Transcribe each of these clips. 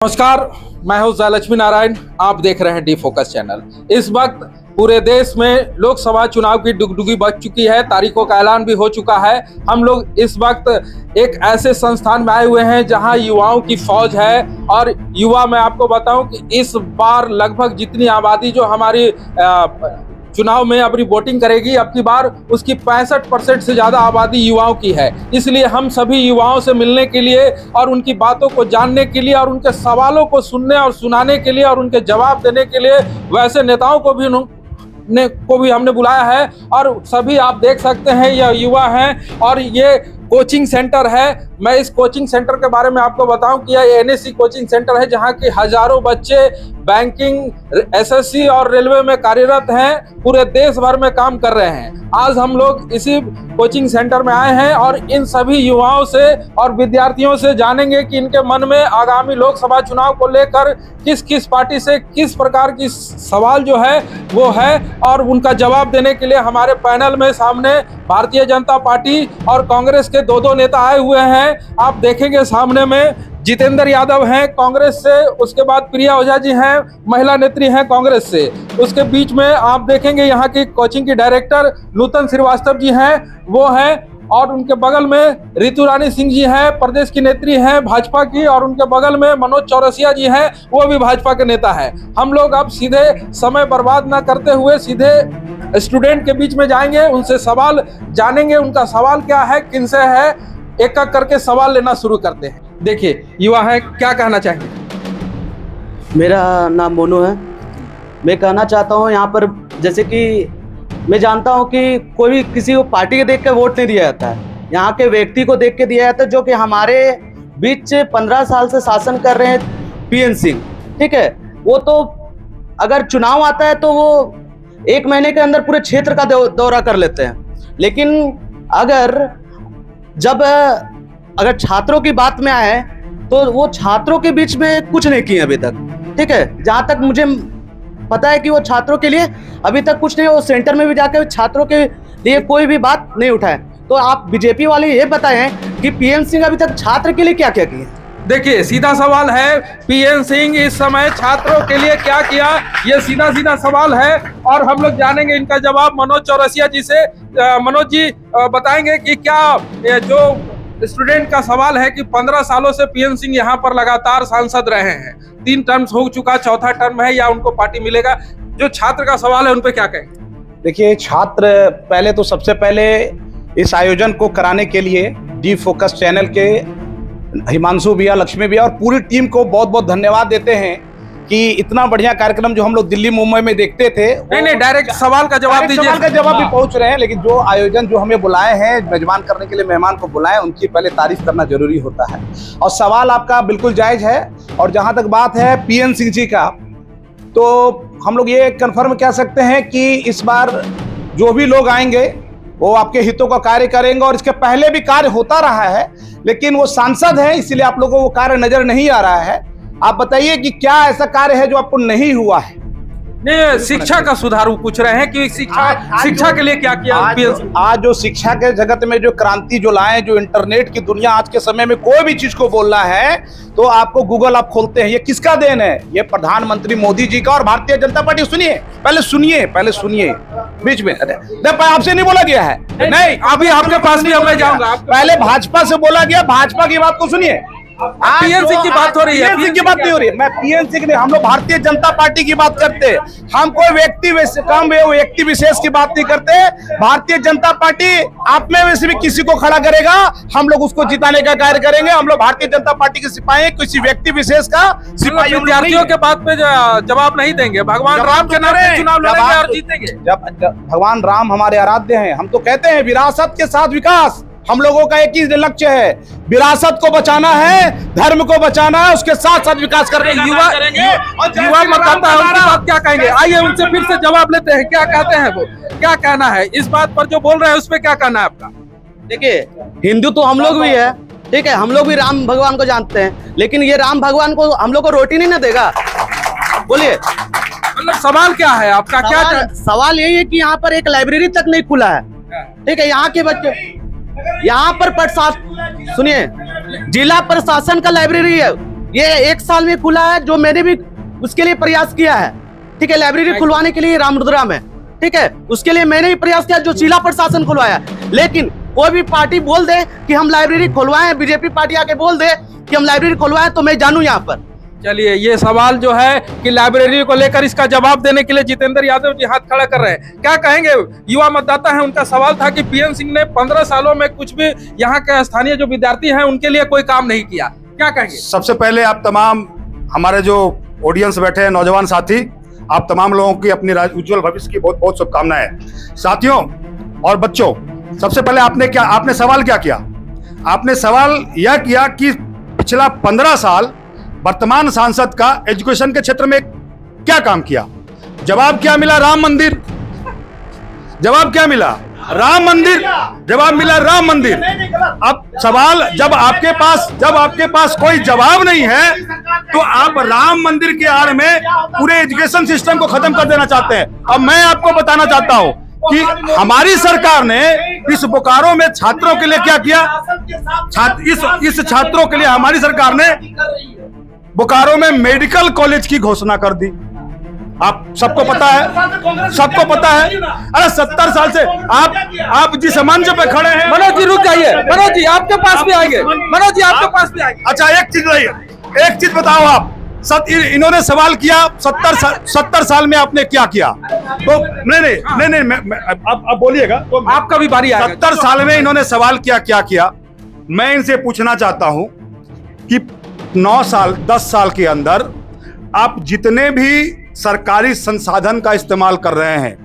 नमस्कार, मैं हूं जयलक्ष्मी नारायण। आप देख रहे हैं डी फोकस चैनल। इस वक्त पूरे देश में लोकसभा चुनाव की डुगडुगी बज चुकी है, तारीखों का ऐलान भी हो चुका है। हम लोग इस वक्त एक ऐसे संस्थान में आए हुए हैं जहां युवाओं की फौज है। और युवा, मैं आपको बताऊं कि इस बार लगभग जितनी आबादी जो हमारी चुनाव में अपनी वोटिंग करेगी, अब की बार उसकी 65% से ज़्यादा आबादी युवाओं की है। इसलिए हम सभी युवाओं से मिलने के लिए और उनकी बातों को जानने के लिए और उनके सवालों को सुनने और सुनाने के लिए और उनके जवाब देने के लिए वैसे नेताओं को भी हमने बुलाया है। और सभी आप देख सकते हैं यह युवा हैं और ये कोचिंग सेंटर है। मैं इस कोचिंग सेंटर के बारे में आपको बताऊं कि यह एनएससी कोचिंग सेंटर है, जहां के हजारों बच्चे बैंकिंग, एसएससी और रेलवे में कार्यरत हैं, पूरे देश भर में काम कर रहे हैं। आज हम लोग इसी कोचिंग सेंटर में आए हैं और इन सभी युवाओं से और विद्यार्थियों से जानेंगे कि इनके मन में आगामी लोकसभा चुनाव को लेकर किस किस पार्टी से किस प्रकार की सवाल जो है वो है। और उनका जवाब देने के लिए हमारे पैनल में सामने भारतीय जनता पार्टी और कांग्रेस के दो नेता आए हुए हैं। आप देखेंगे सामने में जितेंद्र यादव हैं कांग्रेस से, उसके बाद प्रिया ओझा जी हैं, महिला नेत्री हैं कांग्रेस से। उसके बीच में आप देखेंगे यहाँ की कोचिंग की डायरेक्टर नूतन श्रीवास्तव जी हैं, वो हैं। और उनके बगल में रितु रानी सिंह जी हैं, प्रदेश की नेत्री हैं भाजपा की। और उनके बगल में मनोज चौरसिया जी हैं, वो भी भाजपा के नेता हैं। हम लोग अब सीधे समय बर्बाद ना करते हुए सीधे स्टूडेंट के बीच में जाएंगे, उनसे सवाल जानेंगे, उनका सवाल क्या है, किनसे है। एक एक करके सवाल लेना शुरू करते हैं। देखिए युवा है, क्या कहना चाहेंगे? मेरा नाम मोनू है। मैं कहना चाहता हूँ यहाँ पर, जैसे कि मैं जानता हूँ कि कोई भी किसी को पार्टी के देख के वोट नहीं दिया जाता है, यहाँ के व्यक्ति को देख के दिया जाता है, जो कि हमारे बीच 15 साल से शासन कर रहे हैं पीएन सिंह। ठीक है, वो तो अगर चुनाव आता है तो वो 1 महीने के अंदर पूरे क्षेत्र का दौरा कर लेते हैं। लेकिन अगर छात्रों की बात में आए तो वो छात्रों के बीच में कुछ नहीं किए अभी तक। ठीक है, जहाँ तक मुझे पता है कि वो छात्रों के लिए अभी तक कुछ नहीं, वो सेंटर में भी जाकर छात्रों के लिए कोई भी बात नहीं उठाए। तो आप बीजेपी वाले ये बताएं कि पीएन सिंह अभी तक छात्र के लिए क्या क्या किए? देखिए सीधा सवाल है, पीएन सिंह इस समय छात्रों के लिए क्या किया, ये सीधा सीधा सवाल है। और हम लोग जानेंगे इनका जवाब मनोज चौरसिया जी से। मनोज जी बताएंगे कि क्या जो स्टूडेंट का सवाल है कि 15 सालों से पीएन सिंह यहाँ पर लगातार सांसद रहे हैं, 3 टर्म हो चुका, 4था टर्म है, या उनको पार्टी मिलेगा? जो छात्र का सवाल है उन पे क्या कहेंगे? देखिए, छात्र पहले तो सबसे पहले इस आयोजन को कराने के लिए डी फोकस चैनल के हिमांशु भैया, लक्ष्मी भैया और पूरी टीम को बहुत बहुत धन्यवाद देते हैं कि इतना बढ़िया कार्यक्रम जो हम लोग दिल्ली मुंबई में देखते थे, नहीं डायरेक्ट सवाल का जवाब दीजिए। सवाल का जवाब भी पहुंच रहे हैं, लेकिन जो आयोजन जो हमें बुलाए हैं मेजबान करने के लिए, मेहमान को बुलाए, उनकी पहले तारीफ करना जरूरी होता है। और सवाल आपका बिल्कुल जायज है। और जहां तक बात है पीएन सिंह जी का, तो हम लोग ये कंफर्म कह सकते हैं कि इस बार जो भी लोग आएंगे वो आपके हितों का कार्य करेंगे। और इसके पहले भी कार्य होता रहा है, लेकिन वो सांसद है इसलिए आप लोगों को वो कार्य नजर नहीं आ रहा है। आप बताइए कि क्या ऐसा कार्य है जो आपको नहीं हुआ है? नहीं, शिक्षा का सुधार पूछ रहे हैं कि शिक्षा के लिए क्या किया? आज जो शिक्षा के जगत में जो क्रांति जो लाए, जो इंटरनेट की दुनिया, आज के समय में कोई भी चीज को बोलना है तो आपको गूगल आप खोलते हैं। ये किसका देन है? ये प्रधानमंत्री मोदी जी का और भारतीय जनता पार्टी। सुनिए, पहले सुनिए बीच में आपसे नहीं बोला गया है। नहीं, अभी आपके पास भी मैं जाऊंगा। पहले भाजपा से बोला गया, भाजपा की बात को सुनिए। पीएन सिंह की बात हो रही है, पीएन सिंह की बात नहीं हो रही है। मैं पीएन सिंह नहीं, हम लोग भारतीय जनता पार्टी की बात करते हैं। हम कोई व्यक्ति विशेष की बात नहीं करते। भारतीय जनता पार्टी आप में से भी किसी को खड़ा करेगा, हम लोग उसको जिताने का कार्य करेंगे। हम लोग भारतीय जनता पार्टी के सिपाही, किसी व्यक्ति विशेष का सिपाही। विद्यार्थियों के बात पे जवाब नहीं देंगे। भगवान राम के नाम पे चुनाव लड़ेंगे और जीतेंगे। जब भगवान राम हमारे आराध्य हैं, हम तो कहते हैं विरासत के साथ विकास। हम लोगों का एक ही लक्ष्य है, विरासत को बचाना है, धर्म को बचाना है, उसके साथ साथ विकास करने का युवा मतदाता है, उनकी बात क्या कहेंगे? आइए उनसे फिर से जवाब लेते हैं, क्या कहते हैं वो, क्या कहना है इस बात पर जो बोल रहे हैं, उस पर क्या कहना है आपका? देखिए, हिंदू तो हम लोग भी है, ठीक है, हम लोग भी राम भगवान को जानते हैं, लेकिन ये राम भगवान को हम लोग को रोटी नहीं ना देगा। बोलिए, मतलब सवाल क्या है आपका? क्या सवाल यही है कि यहाँ पर एक लाइब्रेरी तक नहीं खुला है। ठीक है, यहाँ के बच्चे, यहाँ पर सुनिए, जिला प्रशासन का लाइब्रेरी है, ये 1 साल में खुला है, जो मैंने भी उसके लिए प्रयास किया है। ठीक है, लाइब्रेरी खुलवाने के लिए रामरुद्रा में, ठीक है, उसके लिए मैंने भी प्रयास किया, जो जिला प्रशासन खुलवाया। लेकिन कोई भी पार्टी बोल दे कि हम लाइब्रेरी खुलवाएं, बीजेपी पार्टी आके बोल दे कि हम लाइब्रेरी खुलवाएं, तो मैं जानूं यहाँ पर। चलिए, ये सवाल जो है कि लाइब्रेरी को लेकर इसका जवाब देने के लिए जितेंद्र यादव जी हाथ खड़ा कर रहे हैं। क्या कहेंगे? युवा मतदाता है, उनका सवाल था कि पीएन सिंह ने 15 सालों में कुछ भी यहाँ के स्थानीय जो विद्यार्थी हैं उनके लिए कोई काम नहीं किया। क्या कहेंगे? सबसे पहले आप तमाम हमारे जो ऑडियंस बैठे हैं, नौजवान साथी, आप तमाम लोगों की अपनी उज्जवल भविष्य की बहुत बहुत शुभकामनाएं। साथियों और बच्चों, सबसे पहले आपने सवाल क्या किया? आपने सवाल यह किया कि पिछला 15 साल वर्तमान सांसद का एजुकेशन के क्षेत्र में क्या काम किया। जवाब क्या मिला? राम मंदिर। जवाब क्या मिला? राम मंदिर। जवाब मिला राम मंदिर। अब सवाल, जब आपके पास कोई जवाब नहीं है तो आप राम मंदिर के आड़ में पूरे एजुकेशन सिस्टम को खत्म कर देना चाहते हैं। अब मैं आपको बताना चाहता हूं कि हमारी सरकार ने इस बोकारो में छात्रों के लिए क्या किया। इस छात्रों के लिए हमारी सरकार ने बोकारो में मेडिकल कॉलेज की घोषणा कर दी। आप सबको पता है, सबको पता है। अरे 70 साल से आप जिस मंच पे खड़े हैं। मनोज जी रुक जाइए, मनोज जी आपके पास भी आएंगे, मनोज जी आपके पास भी आएंगे। अच्छा, एक चीज बताओ आप। इन्होंने सवाल किया 70 साल में आपने क्या किया? तो नहीं, अब बोलिएगा तो आपका भी बारी आएगा। 70 साल में इन्होंने सवाल क्या किया। मैं इनसे पूछना चाहता हूं कि 9 साल 10 साल के अंदर आप जितने भी सरकारी संसाधन का इस्तेमाल कर रहे हैं,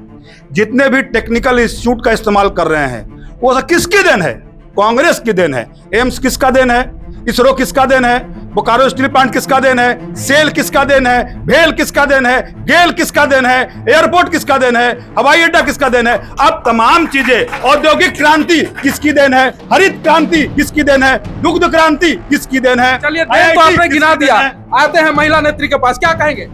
जितने भी टेक्निकल इंस्टीट्यूट का इस्तेमाल कर रहे हैं, वो किसकी देन है? कांग्रेस की देन है। एम्स किसका देन है? इसरो किसका देन है? बोकारो स्टील प्लांट किसका देन है? सेल किसका देन है? भेल किसका देन है? गेल किसका देन है? एयरपोर्ट किसका देन है? हवाई अड्डा किसका देन है? अब तमाम चीजें, औद्योगिक क्रांति किसकी देन है? हरित क्रांति किसकी देन है? दुग्ध क्रांति किसकी देन है? चलिए, देन तो आपने गिना दिया। आते हैं महिला नेत्री के पास, क्या कहेंगे?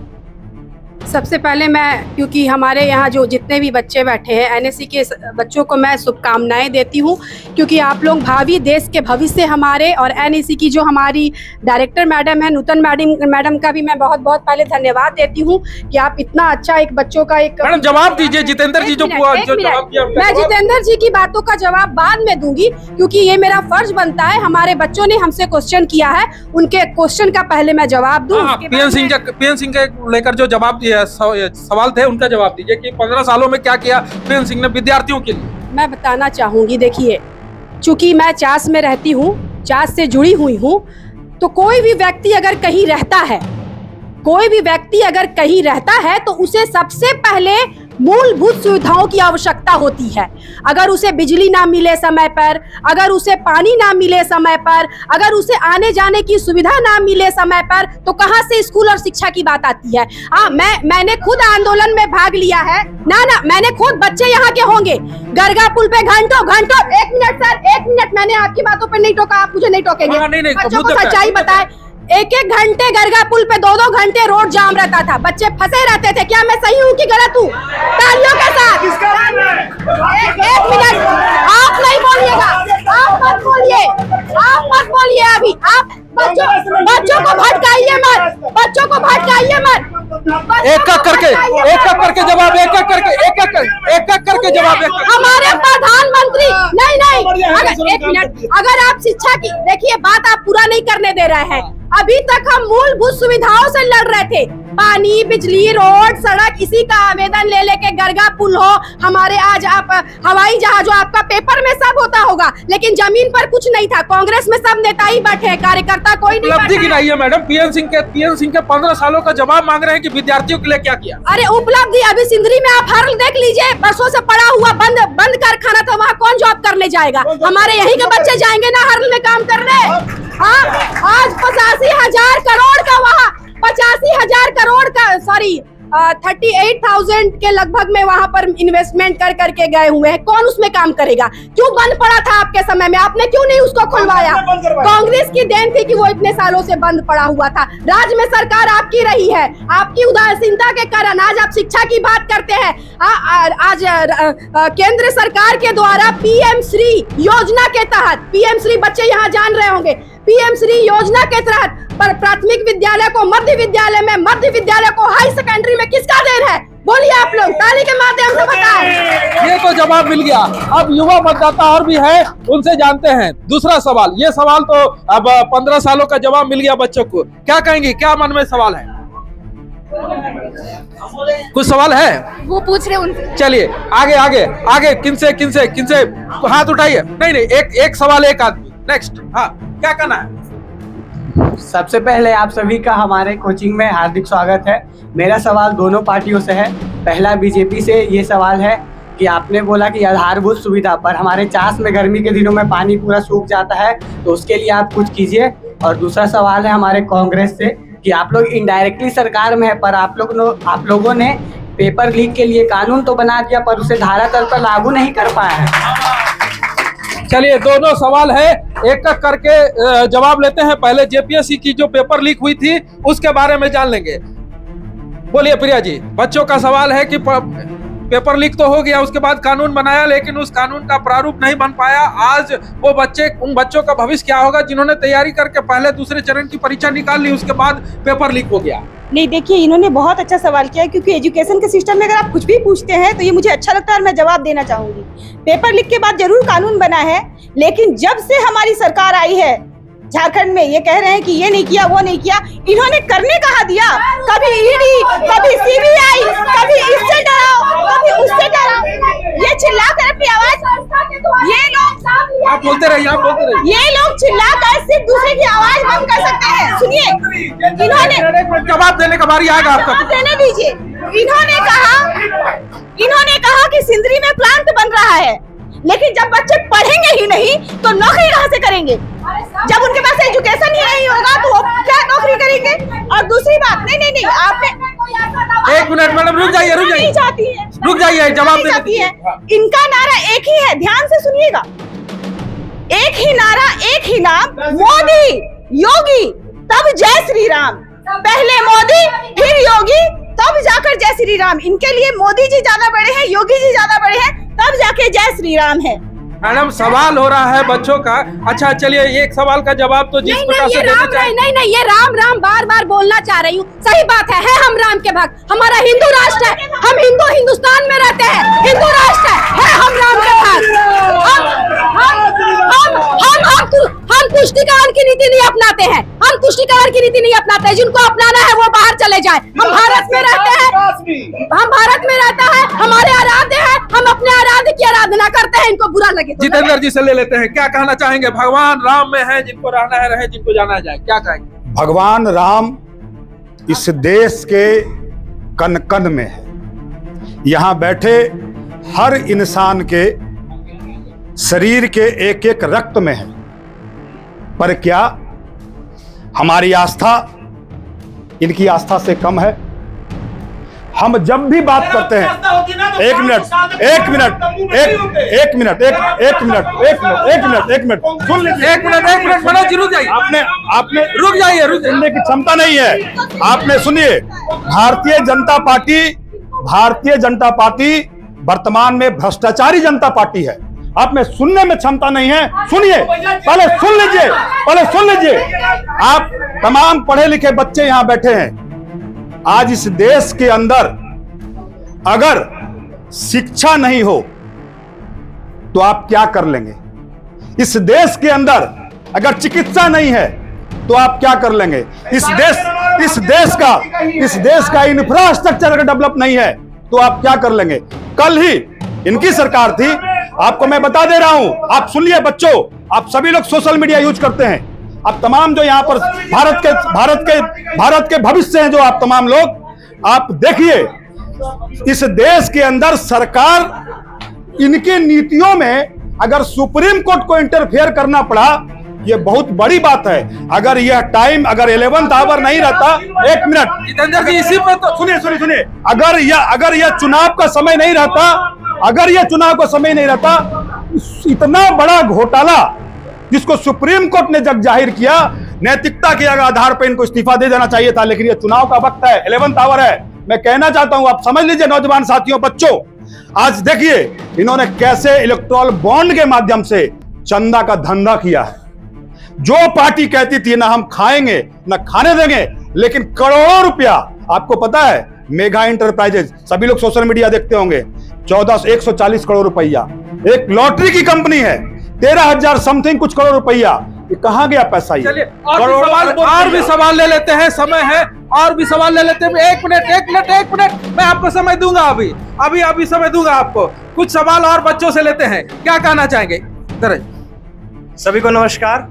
सबसे पहले मैं, क्योंकि हमारे यहाँ जो जितने भी बच्चे बैठे हैं एनएससी के बच्चों को मैं शुभकामनाएं देती हूँ, क्योंकि आप लोग भावी देश के भविष्य हमारे, और एनएससी की जो हमारी डायरेक्टर मैडम है नूतन मैडम का भी मैं बहुत बहुत पहले धन्यवाद देती हूँ कि आप इतना अच्छा एक बच्चों का एक। मैडम जवाब दीजिए, जितेंद्र जी जो जवाब दिया। मैं जितेंद्र जी की बातों का जवाब बाद में दूंगी, क्योंकि ये मेरा फर्ज बनता है। हमारे बच्चों ने हमसे क्वेश्चन किया है, उनके क्वेश्चन का पहले मैं जवाब दूं। पीएन सिंह के लेकर जो जवाब दिया सवाल थे उनका जवाब दीजिए कि 15 सालों में क्या किया पीएन सिंह ने विद्यार्थियों के लिए। मैं बताना चाहूंगी, देखिए, चूंकि मैं चास में रहती हूँ, चास से जुड़ी हुई हूँ, तो कोई भी व्यक्ति अगर कहीं रहता है तो उसे सबसे पहले मूलभूत सुविधाओं की आवश्यकता होती है। अगर उसे बिजली ना मिले समय पर, अगर उसे पानी ना मिले समय पर, अगर उसे आने जाने की सुविधा ना मिले समय पर, तो कहाँ से स्कूल और शिक्षा की बात आती है? मैंने खुद आंदोलन में भाग लिया है ना, मैंने खुद, बच्चे यहाँ के होंगे, गरगा पुल पे घंटों, एक मिनट सर, एक मिनट, मैंने आपकी बातों पर नहीं टोका, आप मुझे नहीं टोकेंगे। बच्चों को सच्चाई बताए, एक घंटे गरगा पुल पे 2 घंटे रोड जाम रहता था, बच्चे फंसे रहते थे। क्या मैं सही हूँ कि गलत हूँ? तालियों के साथ। एक मिनट, आप नहीं बोलिएगा, आप मत बोलिए अभी। आप बच्चों को भटकाइए मत। एक करके जवाब, हमारे प्रधानमंत्री नहीं, एक मिनट, अगर आप शिक्षा की, देखिए, बात आप पूरा नहीं करने दे रहे हैं। अभी तक हम मूलभूत सुविधाओं से लड़ रहे थे, पानी, बिजली, रोड, सड़क, इसी का आवेदन ले लेके गरगा पुल हो, हमारे आज आप हवाई जहाज हो, आपका पेपर में सब होता होगा, लेकिन जमीन पर कुछ नहीं था। कांग्रेस में सब नेता ही बैठे, कार्यकर्ता कोई नहीं उपलब्धि गिनाइए मैडम। पीएन सिंह के 15 सालों का जवाब मांग रहे हैं कि विद्यार्थियों के लिए क्या किया। अरे उपलब्धि, अभी सिंदरी में आप हर्ल देख लीजिए, बरसों से पड़ा हुआ बंद कारखाना था, वहाँ कौन जॉब करने जाएगा? हमारे यहीं के बच्चे जाएंगे ना हर्ल में काम करने? हाँ, आज 85,000 करोड़ का, वहाँ 85,000 करोड़ का, सॉरी 38,000 के लगभग में वहां पर इन्वेस्टमेंट कर करके गए हुए हैं। कौन उसमें काम करेगा? क्यों बंद पड़ा था आपके समय में? आपने क्यों नहीं उसको खुलवाया? कांग्रेस की देन थी कि वो इतने सालों से बंद पड़ा हुआ था। राज्य में सरकार आपकी रही है, आपकी उदासीनता के कारण आज आप शिक्षा की बात करते हैं। आज केंद्र सरकार के द्वारा पीएम श्री योजना के तहत, पीएम श्री बच्चे यहाँ जान रहे होंगे, पीएम श्री योजना के तहत पर प्राथमिक विद्यालय को मध्य विद्यालय में, मध्य विद्यालय को हाई सेकेंडरी में किसका देन है? बोलिए आप लोग, ताली के माध्यम से बताएं। ये तो जवाब मिल गया। अब युवा मतदाता और भी है, उनसे जानते हैं। दूसरा सवाल, ये सवाल तो अब 15 सालों का जवाब मिल गया बच्चों को, क्या कहेंगे, क्या मन में सवाल है? कुछ सवाल है? वो पूछ रहे उनसे। चलिए आगे आगे आगे, किनसे हाथ उठाइए। नहीं, एक सवाल एक आदमी। नेक्स्ट, हाँ, क्या करना है? सबसे पहले आप सभी का हमारे कोचिंग में हार्दिक स्वागत है। मेरा सवाल दोनों पार्टियों से है। पहला बीजेपी से ये सवाल है कि आपने बोला कि आधारभूत सुविधा पर हमारे चास में गर्मी के दिनों में पानी पूरा सूख जाता है, तो उसके लिए आप कुछ कीजिए। और दूसरा सवाल है हमारे कांग्रेस से कि आप लोग इनडायरेक्टली सरकार में है, पर आप लोगों ने पेपर लीक के लिए कानून तो बना दिया, पर उसे धारा तल पर लागू नहीं कर पाया है। चलिए, दोनों सवाल है, एक एक करके जवाब लेते हैं। पहले जेपीएससी की जो पेपर लीक हुई थी उसके बारे में जान लेंगे। बोलिए प्रिया जी, बच्चों का सवाल है कि पेपर लीक तो हो गया, उसके बाद कानून बनाया, लेकिन उस कानून का प्रारूप नहीं बन पाया। आज वो उन बच्चों का भविष्य क्या होगा जिन्होंने तैयारी करके पहले दूसरे चरण की परीक्षा निकाल ली, उसके बाद पेपर लीक हो गया? नहीं, देखिए, इन्होंने बहुत अच्छा सवाल किया है, क्योंकि एजुकेशन के सिस्टम में अगर आप कुछ भी पूछते हैं तो ये मुझे अच्छा लगता है और मैं जवाब देना चाहूंगी। पेपर लीक के बाद जरूर कानून बना है, लेकिन जब से हमारी सरकार आई है झारखंड में, ये कह रहे हैं कि ये नहीं किया, वो नहीं किया, इन्होंने करने कहाँ दिया? कभी ईडी, कभी सीबीआई, कभी इससे डराओ, कभी उससे डराओ। ये चिल्ला कर अपनी आवाज, ये लोग आप बोलते रहिए। ये लोग चिल्ला कर सिर्फ दूसरे की आवाज बंद कर सकते हैं। सुनिए, इन्होंने जवाब देने का बारी आएगा आपका। जवाब देने दीजिए। इन्होंने कहा कि सिंदरी में प्लांट बन रहा है, लेकिन जब बच्चे पढ़ेंगे ही नहीं तो नौकरी कहाँ से करेंगे? जब उनके पास एजुकेशन ही नहीं होगा तो वो क्या नौकरी करेंगे? और दूसरी बात, नहीं, आपने 1 मिनट मैडम, रुक जाइए। नहीं चाहती है, रुक जाइए, जवाब नहीं चाहती है। हाँ। इनका नारा एक ही है, ध्यान से सुनिएगा। एक ही नारा, एक ही नाम, मोदी योगी तब जय श्री राम। पहले मोदी फिर योगी, तब जाकर जय श्री राम। इनके लिए मोदी जी ज्यादा बड़े हैं, योगी जी ज्यादा बड़े हैं, तब जाके जय श्री राम है। मैडम, सवाल हो रहा है बच्चों का। अच्छा चलिए, एक सवाल का जवाब तो जिस प्रकार से देना चाहिए। नहीं, ये राम बार बार बोलना चाह रही हूँ। सही बात है हम राम के भक्त, हमारा हिंदू राष्ट्र है, हम हिंदुस्तान में रहते हैं, हिंदू राष्ट्र है हम राम के भक्त। हम तुष्टिकरण की नीति नहीं अपनाते हैं, हम तुष्टिकरण की नीति नहीं अपनाते हैं। जिनको अपनाना है वो बाहर चले जाए। हम भारत में रहते हैं, हम भारत में रहता है, हमारे आराध्य है, हम अपने आराध्य की आराधना करते हैं। इनको बुरा लगे तो जितेंद्र जी से ले लेते हैं, क्या कहना चाहेंगे? भगवान राम में है, जिनको रहना है रहे, जिनको जाना है जाए, क्या कहेंगे? भगवान राम इस देश के कण कण में है। यहाँ बैठे हर इंसान के शरीर के एक एक रक्त में है। पर क्या हमारी आस्था इनकी आस्था से कम है? हम जब भी बात करते हैं, एक मिनट सुन लीजिए। एक मिनट मनोज जी, रुक जाइए। आपने रुक जाइए। सुनने की क्षमता नहीं है। आपने सुनिए, भारतीय जनता पार्टी वर्तमान में भ्रष्टाचारी जनता पार्टी है। आप में सुनने में क्षमता नहीं है। सुनिए, पहले सुन लीजिए। आप तमाम पढ़े लिखे बच्चे यहां बैठे हैं। आज इस देश के अंदर अगर शिक्षा नहीं हो तो आप क्या कर लेंगे? इस देश के अंदर अगर चिकित्सा नहीं है तो आप क्या कर लेंगे? इस देश का इंफ्रास्ट्रक्चर अगर डेवलप नहीं है तो आप क्या कर लेंगे? कल ही इनकी सरकार थी, आपको मैं बता दे रहा हूं, आप सुनिए बच्चों, आप सभी लोग सोशल मीडिया यूज करते हैं। आप तमाम जो यहां पर भारत के भविष्य हैं, जो आप तमाम लोग, आप देखिए इस देश के अंदर सरकार इनकी नीतियों में अगर सुप्रीम कोर्ट को इंटरफेयर करना पड़ा, ये बहुत बड़ी बात है। अगर यह टाइम, अगर 11th आवर नहीं रहता, 1 मिनट जितेंद्र जी, इसी पर तो सुनिए, अगर यह चुनाव का समय नहीं रहता, इतना बड़ा घोटाला जिसको सुप्रीम कोर्ट ने जब जाहिर किया, नैतिकता के आधार पर इनको इस्तीफा दे देना चाहिए था। लेकिन यह चुनाव का वक्त है, 11th आवर है। मैं कहना चाहता हूं, आप समझ लीजिए नौजवान साथियों, बच्चों, आज देखिए इन्होंने कैसे इलेक्टोरल बॉन्ड के माध्यम से चंदा का धंधा किया है। जो पार्टी कहती थी ना हम खाएंगे न खाने देंगे, लेकिन करोड़ों रुपया, आपको पता है मेगा इंटरप्राइजेज, सभी लोग सोशल मीडिया देखते होंगे, 140 करोड़ रुपया, एक लॉटरी की कंपनी है, 13,000 समथिंग कुछ करोड़ रुपया, ये कहाँ गया पैसा? ये चलिए और भी सवाल ले लेते हैं, समय है और भी सवाल ले लेते हैं। एक मिनट मैं आपको समय दूंगा, अभी समय दूंगा आपको। कुछ सवाल और बच्चों से लेते हैं, क्या कहना चाहेंगे? धीरज। सभी को नमस्कार।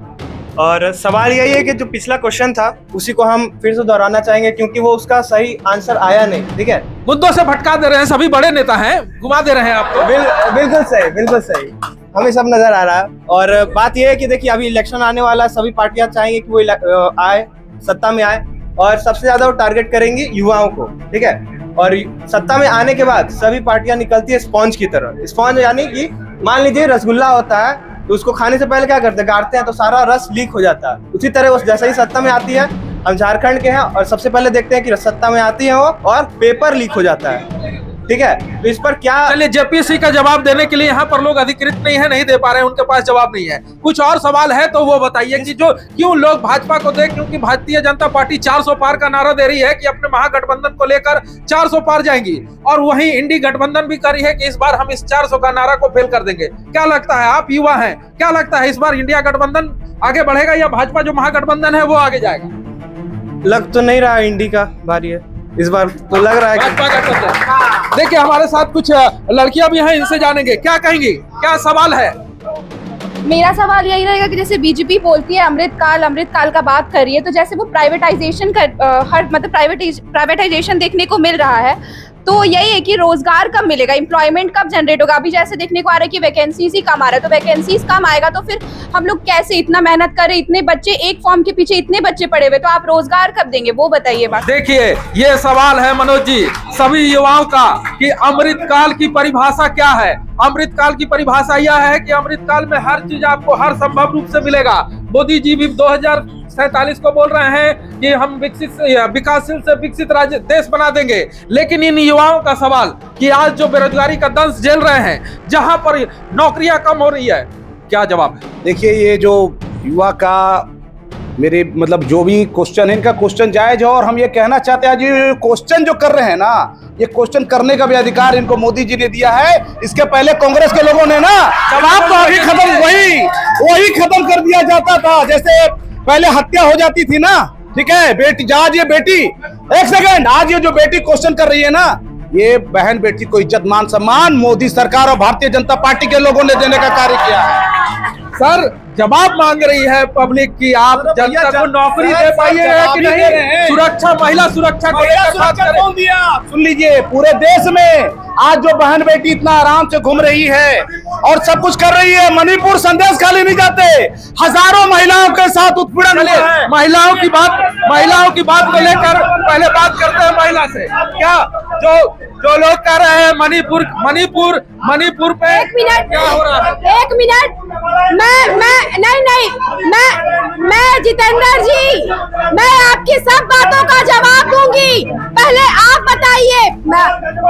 और सवाल यही है कि जो पिछला क्वेश्चन था उसी को हम फिर से दोहराना चाहेंगे, क्योंकि वो उसका सही आंसर आया नहीं। ठीक है, मुद्दों से भटका दे रहे हैं, सभी बड़े नेता हैं, घुमा दे रहे हैं आपको। बिल्कुल सही, हमें सब नजर आ रहा है। और बात यह है कि देखिए अभी इलेक्शन आने वाला है, सभी पार्टियां चाहेंगे कि वो आए, सत्ता में आए, और सबसे ज्यादा वो टारगेट करेंगी युवाओं को। ठीक है, और सत्ता में आने के बाद सभी पार्टियां निकलती है स्पॉन्ज की तरह। स्पॉन्ज यानी कि मान लीजिए रसगुल्ला होता है, तो उसको खाने से पहले क्या करते हैं, गाड़ते हैं तो सारा रस लीक हो जाता है। उसी तरह वो जैसे ही सत्ता में आती है, हम झारखंड के हैं और सबसे पहले देखते हैं कि सत्ता में आती है वो और पेपर लीक हो जाता है। ठीक है, तो इस पर क्या? चलिए, जेपीसी का जवाब देने के लिए यहाँ पर लोग अधिकृत नहीं दे पा रहे हैं, उनके पास जवाब नहीं है। कुछ और सवाल है तो वो बताइए कि जो क्यों लोग भाजपा को देख, क्योंकि भारतीय जनता पार्टी 400 पार का नारा दे रही है कि अपने महागठबंधन को लेकर 400 पार जाएंगी, और वहीं इंडी गठबंधन भी कर रही है कि इस बार हम इस 400 का नारा को फेल कर देंगे। क्या लगता है, आप युवा हैं, क्या लगता है इस बार इंडिया गठबंधन आगे बढ़ेगा या भाजपा जो महागठबंधन है वो आगे जाएगा? लग तो नहीं रहा इंडी का भारी है इस बार, तो लग रहा है कि देखिए हमारे साथ कुछ लड़कियां भी हैं, इनसे जानेंगे क्या कहेंगी, क्या सवाल है। मेरा सवाल यही रहेगा कि जैसे बीजेपी बोलती है अमृत काल का बात कर रही है, तो जैसे वो प्राइवेटाइजेशन प्राइवेटाइजेशन देखने को मिल रहा है, तो यही है कि रोजगार कब मिलेगा, एम्प्लॉयमेंट कब जनरेट होगा। अभी जैसे देखने को आ रहा है कि वैकेंसीज ही कम आ रहा है, तो वैकेंसीज कम आएगा तो फिर हम लोग कैसे इतना मेहनत करें, इतने बच्चे एक फॉर्म के पीछे इतने बच्चे पड़े हुए, तो आप रोजगार कब देंगे वो बताइए। बात देखिए, ये सवाल है मनोज जी सभी युवाओं का कि अमृतकाल की परिभाषा क्या है। अमृतकाल की परिभाषा यह है कि अमृतकाल में हर चीज आपको हर संभव रूप से मिलेगा। मोदी जी भी 2047 को बोल रहे हैं कि हम विकासशील से विकसित राज्य देश बना देंगे, लेकिन इन युवाओं का सवाल कि आज जो बेरोजगारी का दंश झेल रहे हैं, जहां पर नौकरियां कम हो रही है, क्या जवाब है? देखिए, ये जो युवा का मेरे मतलब जो भी क्वेश्चन है, इनका क्वेश्चन जायज है, और हम ये कहना चाहते हैं जी क्वेश्चन जो कर रहे हैं ना, ये क्वेश्चन करने का भी अधिकार इनको मोदी जी ने दिया है। इसके पहले कांग्रेस के लोगों ने ना जवाब तो अभी खत्म वही खत्म कर दिया जाता था, जैसे पहले हत्या हो जाती थी ना। ठीक है, बेटी आज ये बेटी एक सेकंड, आज ये जो बेटी क्वेश्चन कर रही है ना, ये बहन बेटी को इज्जत मान सम्मान मोदी सरकार और भारतीय जनता पार्टी के लोगों ने देने का कार्य किया है। सर, जवाब मांग रही है पब्लिक की आप जनता को नौकरी दे पाइए कि नहीं, सुरक्षा, महिला सुरक्षा को लेकर बात करें। कौन दिया? सुन लीजिए, पूरे देश में आज जो बहन बेटी इतना आराम से घूम रही है और सब कुछ कर रही है, मणिपुर संदेश खाली नहीं जाते, हजारों महिलाओं के साथ उत्पीड़न हुआ है। महिलाओं की बात को लेकर पहले बात करते हैं महिला से। क्या जो लोग कह रहे हैं मणिपुर पे एक मिनट, क्या हो रहा है? एक मिनट, मैं जितेंद्र जी, मैं आपकी सब बातों का जवाब दूंगी, पहले आप बताइए।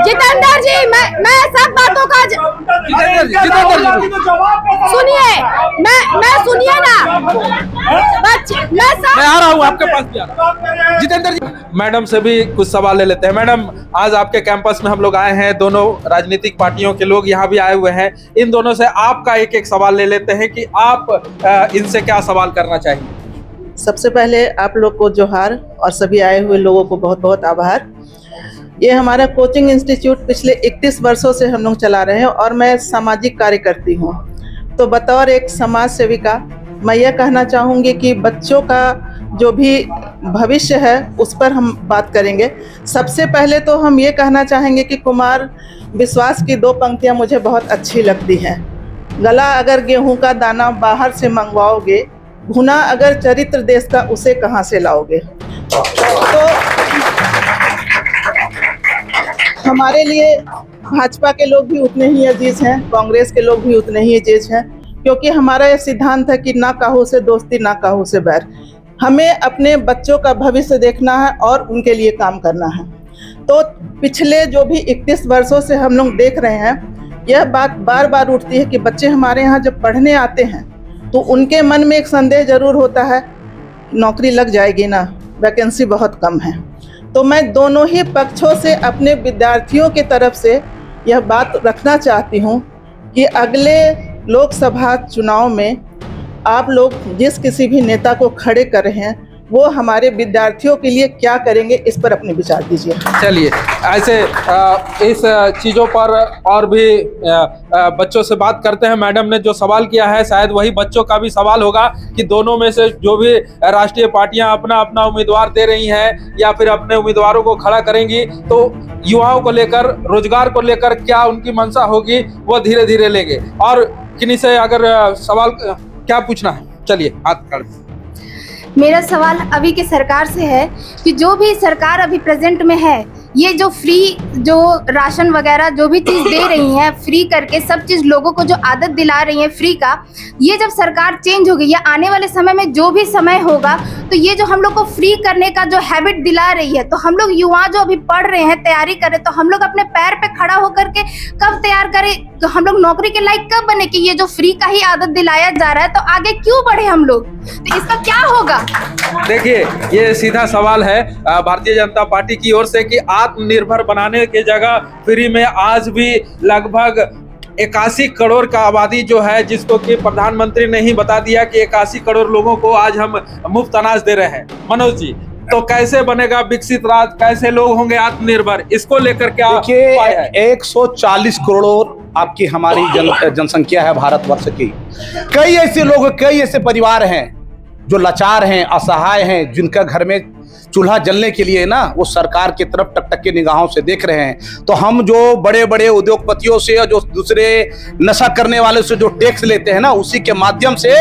जितेंद्र जी, मैं सब बातों का जितेंद्र जी सुनिए, मैं सुनिए ना, मैं आ रहा हूँ आपके पास भी आ रहा हूँ। जितेंद्र जी, मैडम से भी कुछ सवाल ले लेते हैं। मैडम, आज आपके कैंपस में हम लोग आए हैं, दोनों राजनीतिक पार्टियों के लोग यहाँ भी आए हुए हैं, इन दोनों से आपका एक सवाल ले लेते हैं कि आप इनसे क्या सवाल करना चाहिए। सबसे पहले आप लोग को जोहार और सभी आए हुए लोगों को बहुत बहुत आभार। ये हमारा कोचिंग इंस्टीट्यूट पिछले 31 वर्षों से हम लोग चला रहे हैं और मैं सामाजिक कार्य करती हूँ, तो बतौर एक समाज सेविका मैं ये कहना चाहूँगी कि बच्चों का जो भी भविष्य है उस पर हम बात करेंगे। सबसे पहले तो हम ये कहना चाहेंगे कि कुमार विश्वास की 2 पंक्तियाँ मुझे बहुत अच्छी लगती हैं। गला अगर गेहूं का दाना बाहर से मंगवाओगे, भुना अगर चरित्र देश का उसे कहाँ से लाओगे। तो हमारे लिए भाजपा के लोग भी उतने ही अजीज हैं, कांग्रेस के लोग भी उतने ही अजीज हैं, क्योंकि हमारा ये सिद्धांत है कि ना काहू से दोस्ती ना काहू से बैर। हमें अपने बच्चों का भविष्य देखना है और उनके लिए काम करना है। तो पिछले जो भी 31 वर्षों से हम लोग देख रहे हैं, यह बात बार बार उठती है कि बच्चे हमारे यहाँ जब पढ़ने आते हैं तो उनके मन में एक संदेह जरूर होता है, नौकरी लग जाएगी ना, वैकेंसी बहुत कम है। तो मैं दोनों ही पक्षों से अपने विद्यार्थियों की तरफ से यह बात रखना चाहती हूँ कि अगले लोकसभा चुनाव में आप लोग जिस किसी भी नेता को खड़े कर रहे हैं वो हमारे विद्यार्थियों के लिए क्या करेंगे, इस पर अपने विचार दीजिए। चलिए, ऐसे इस चीज़ों पर और भी बच्चों से बात करते हैं। मैडम ने जो सवाल किया है शायद वही बच्चों का भी सवाल होगा कि दोनों में से जो भी राष्ट्रीय पार्टियां अपना अपना उम्मीदवार दे रही हैं या फिर अपने उम्मीदवारों को खड़ा करेंगी, तो युवाओं को लेकर, रोजगार को लेकर क्या उनकी मंशा होगी वो धीरे धीरे लेंगे। और किन्हीं से अगर सवाल क्या पूछना है, चलिए हाथ कर। मेरा सवाल अभी की सरकार से है कि जो भी सरकार अभी प्रेजेंट में है, ये जो फ्री जो राशन वगैरह जो भी चीज़ दे रही हैं, फ्री करके सब चीज़ लोगों को जो आदत दिला रही है फ्री का, ये जब सरकार चेंज होगी या आने वाले समय में जो भी समय होगा, तो ये जो हम लोग को फ्री करने का जो हैबिट दिला रही है, तो हम लोग युवा जो अभी पढ़ रहे हैं, तैयारी कर रहे हैं, तो हम लोग अपने पैर पे खड़ा होकर के कब तैयार करें, तो हम लोग नौकरी के लायक कब बने कि ये जो फ्री का ही आदत दिलाया जा रहा है, तो आगे क्यों बढ़े हम लोग, तो इसका क्या होगा? देखिए, ये सीधा सवाल है भारतीय जनता पार्टी की ओर से कि आत्मनिर्भर बनाने की जगह फ्री में आज भी लगभग 81 करोड़ का आबादी जो है, जिसको कि प्रधानमंत्री ने ही बता दिया कि 81 करोड़ लोगों को आज हम मुफ्त अनाज दे रहे हैं। मनोज जी, तो कैसे बनेगा विकसित राज्य, कैसे लोग होंगे आत्मनिर्भर, इसको लेकर क्या देखिए 140 करोड़ आपकी हमारी जनसंख्या है भारतवर्ष की। कई ऐसे लोग, कई ऐसे परिवार हैं जो लाचार हैं, असहाय हैं, जिनका घर में चूल्हा जलने के लिए ना वो सरकार की तरफ टकटक के निगाहों से देख रहे हैं। तो हम जो बड़े बड़े उद्योगपतियों से और जो दूसरे नशा करने वाले से जो टैक्स लेते हैं ना, उसी के माध्यम से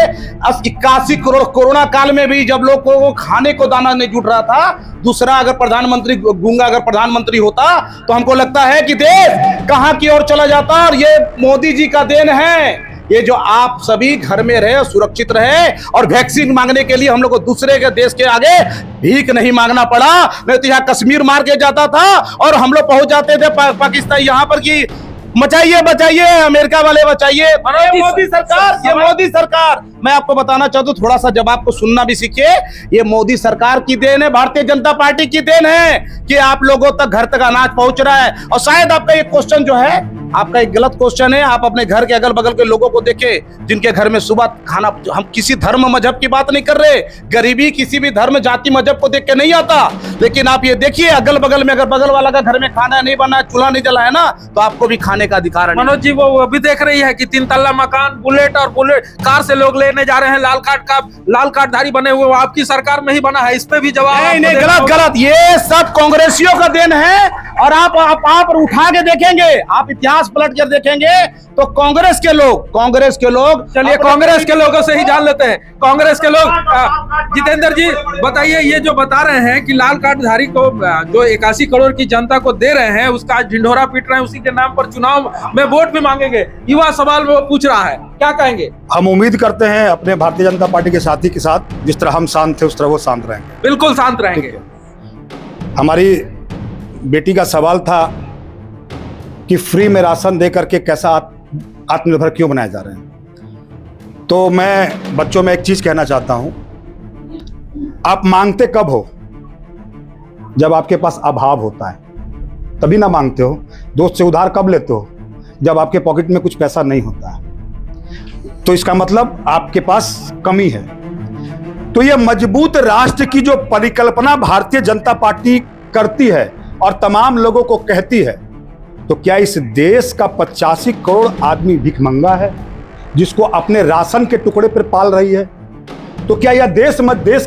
81 करोड़ कोरोना काल में भी जब लोग को खाने को दाना नहीं जुट रहा था, दूसरा अगर प्रधानमंत्री गूंगा अगर प्रधानमंत्री होता तो हमको लगता है कि देश कहाँ की ओर चला जाता। और ये मोदी जी का देन है, ये जो आप सभी घर में रहे, सुरक्षित रहे, और वैक्सीन मांगने के लिए हम लोग को दूसरे के देश के आगे भीख नहीं मांगना पड़ा। नहीं तो यहाँ कश्मीर मार के जाता था और हम लोग पहुंच जाते थे पाकिस्तान यहाँ पर कि बचाइए बचाइए, अमेरिका वाले बचाइए। ये मोदी सरकार, ये मोदी सरकार, मैं आपको बताना चाहता हूँ, थोड़ा सा जवाब को सुनना भी सीखिए। ये मोदी सरकार की देन है, भारतीय जनता पार्टी की देन है कि आप लोगों तक घर तक अनाज पहुंच रहा है। और शायद आपका ये क्वेश्चन जो है, आपका एक गलत क्वेश्चन है। आप अपने घर के अगल बगल के लोगों को देखें जिनके घर में सुबह खाना, हम किसी धर्म मजहब की बात नहीं कर रहे, गरीबी किसी भी धर्म जाति मजहब को देख के नहीं आता, लेकिन आप ये देखिए अगल बगल में, अगर बगल वाला का घर में खाना नहीं बना, चूल्हा नहीं जला है ना, तो आपको भी खाने का अधिकार है। मनोज जी, वो अभी देख रही है कि 3 तल्ला मकान, बुलेट और बुलेट कार से लोग लेने जा रहे हैं, लाल कार्डधारी बने हुए, वो आपकी सरकार में ही बना है। इस पे भी जवाब नहीं, गलत गलत, ये सब कांग्रेसियों का देन है। और आप उठा के देखेंगे, आप इतिहास पलट कर देखेंगे तो कांग्रेस के लोग चलिए कांग्रेस के लोगों से ही जान लेते हैं। कांग्रेस के लोग, जितेंद्र जी बताइए, ये जो बता रहे हैं कि लाल कार्डधारी को जो 81 करोड़ की जनता को दे रहे हैं, उसका आज ढिंढोरा पीट रहे हैं, उसी के नाम पर चुनाव में वोट भी मांगेंगे, युवा सवाल वो पूछ रहा है, क्या कहेंगे? हम उम्मीद करते हैं अपने भारतीय जनता पार्टी के साथी के साथ जिस तरह हम शांत थे उस तरह वो शांत रहेंगे। बिल्कुल शांत रहेंगे। हमारी बेटी का सवाल था कि फ्री में राशन दे करके कैसा आत्मनिर्भर क्यों बनाए जा रहे हैं, तो मैं बच्चों में एक चीज कहना चाहता हूं, आप मांगते कब हो? जब आपके पास अभाव होता है, तभी ना मांगते हो। दोस्त से उधार कब लेते हो? जब आपके पॉकेट में कुछ पैसा नहीं होता है, तो इसका मतलब आपके पास कमी है। तो यह मजबूत राष्ट्र की जो परिकल्पना भारतीय जनता पार्टी करती है और तमाम लोगों को कहती है, तो क्या इस देश का 85 करोड़ आदमी भिखमंगा है जिसको अपने राशन के टुकड़े पर पाल रही है? तो क्या यह देश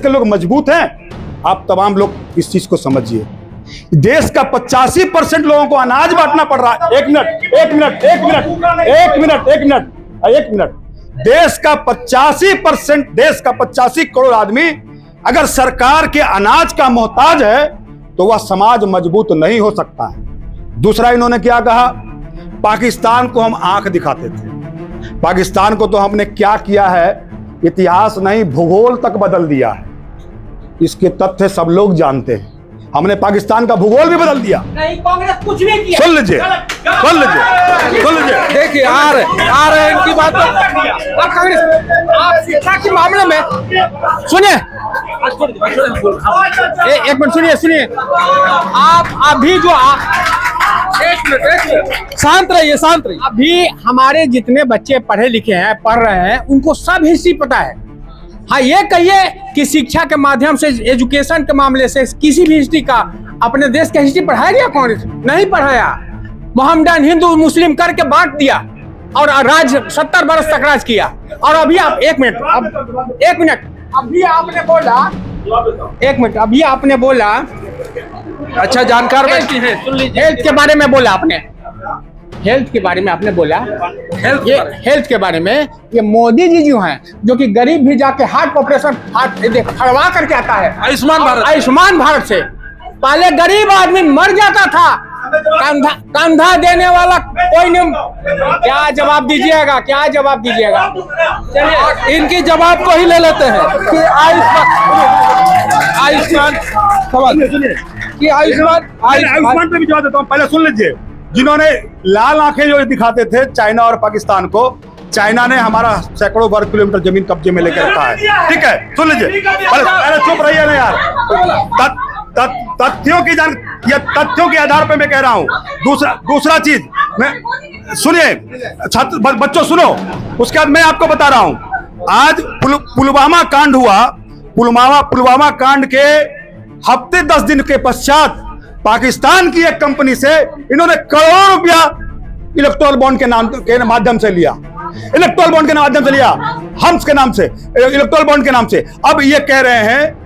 के लोग मजबूत हैं? आप तमाम लोग इस चीज को समझिए। देश का 85% लोगों को अनाज बांटना पड़ रहा है। एक मिनट, देश का 85 करोड़ आदमी अगर सरकार के अनाज का मोहताज है तो वह समाज मजबूत नहीं हो सकता है। दूसरा, इन्होंने क्या कहा, पाकिस्तान को हम आंख दिखाते थे। पाकिस्तान को तो हमने क्या किया है, इतिहास नहीं भूगोल तक बदल दिया है। इसके तथ्य सब लोग जानते हैं। हमने पाकिस्तान का भूगोल भी बदल दिया। नहीं, कांग्रेस कुछ नहीं किया। सुन लीजिए। देखिए आ रहे इनकी बात। कांग्रेस, आप शिक्षा के मामले में सुनिए, एक मिनट सुनिए आप अभी जो एक मिनट शांत रहिए, शांत रहिए। अभी हमारे जितने बच्चे पढ़े लिखे हैं, पढ़ रहे हैं, उनको सब हिस्ट्री पता है। हाँ, ये कहिए कि शिक्षा के माध्यम से, एजुकेशन के मामले से किसी भी हिस्ट्री का, अपने देश का हिस्ट्री पढ़ाया गया? कांग्रेस नहीं पढ़ाया। मोहम्मदन हिंदू मुस्लिम करके बांट दिया और राज 70 वर्ष तक राज किया। और अभी आप एक मिनट अभी आपने बोला, एक मिनट अभी आपने बोला, अच्छा जानकार व्यक्ति हैं, सुन लीजिए। हेल्थ के बारे में बोला आपने, हेल्थ के बारे में आपने बोला, हेल्थ के बारे में ये मोदी जी जो हैं, जो कि गरीब भी जाके हार्ट ऑपरेशन करवा करके आता है आयुष्मान भारत से। पहले गरीब आदमी मर जाता था, कंधा देने वाला कोई नहीं। क्या जवाब दीजिएगा, क्या जवाब दीजिएगा? चलिए इनकी जवाब को ही ले लेते हैं कि आयुष्मान सवाल कि आयुष्मान पे भी जवाब देता हूँ, पहले सुन लीजिए। जिन्होंने लाल आंखें जो दिखाते थे चाइना और पाकिस्तान को, चाइना ने हमारा सैकड़ों वर्ग किलोमीटर जमीन कब्जे में लेकर रखा है। ठीक है, सुन लीजिए, पहले चुप रहिए ना यार। तथ्यों के आधार पे मैं कह रहा हूँ। दूसरा चीज मैं सुनिए, छात्र बच्चों सुनो, उसके बाद मैं आपको बता रहा हूँ। आज पुलवामा कांड हुआ, पुलवामा कांड के हफ्ते 10 दिन के पश्चात पाकिस्तान की एक कंपनी से इन्होंने करोड़ों रुपया इलेक्टोरल बॉन्ड के माध्यम से लिया, इलेक्टोरल बॉन्ड के माध्यम से लिया, हम्स के नाम से, इलेक्टोरल बॉन्ड के नाम से। अब ये कह रहे हैं